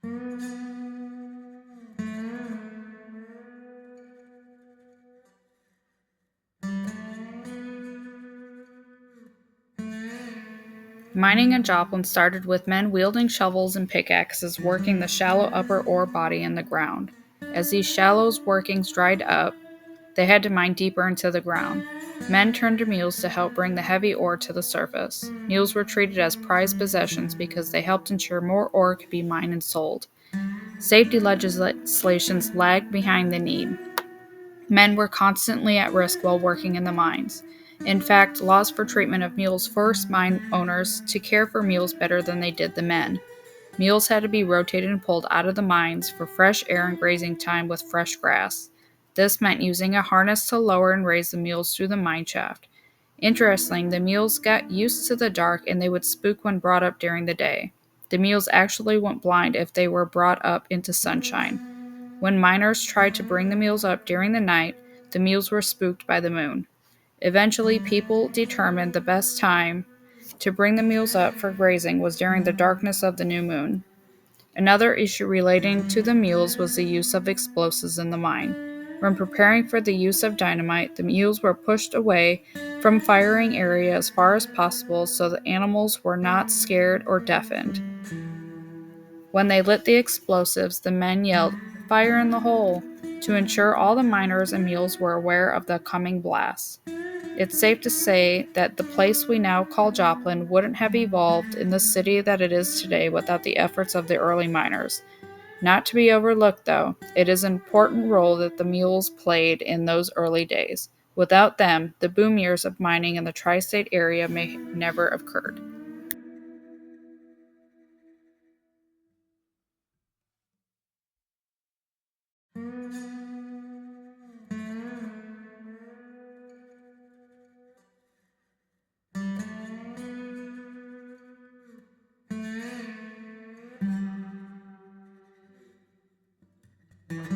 Mining in Joplin started with men wielding shovels and pickaxes working the shallow upper ore body in the ground. As these shallow workings dried up, they had to mine deeper into the ground. Men turned to mules to help bring the heavy ore to the surface. Mules were treated as prized possessions because they helped ensure more ore could be mined and sold. Safety legislations lagged behind the need. Men were constantly at risk while working in the mines. In fact, laws for treatment of mules forced mine owners to care for mules better than they did the men. Mules had to be rotated and pulled out of the mines for fresh air and grazing time with fresh grass. This meant using a harness to lower and raise the mules through the mine shaft. Interesting, the mules got used to the dark and they would spook when brought up during the day. The mules actually went blind if they were brought up into sunshine. When miners tried to bring the mules up during the night, the mules were spooked by the moon. Eventually, people determined the best time to bring the mules up for grazing was during the darkness of the new moon. Another issue relating to the mules was the use of explosives in the mine. When preparing for the use of dynamite, the mules were pushed away from firing area as far as possible so the animals were not scared or deafened. When they lit the explosives, the men yelled, "Fire in the hole!" to ensure all the miners and mules were aware of the coming blast. It's safe to say that the place we now call Joplin wouldn't have evolved in the city that it is today without the efforts of the early miners. Not to be overlooked, though, it is an important role that the mules played in those early days. Without them, the boom years of mining in the tri-state area may never have occurred.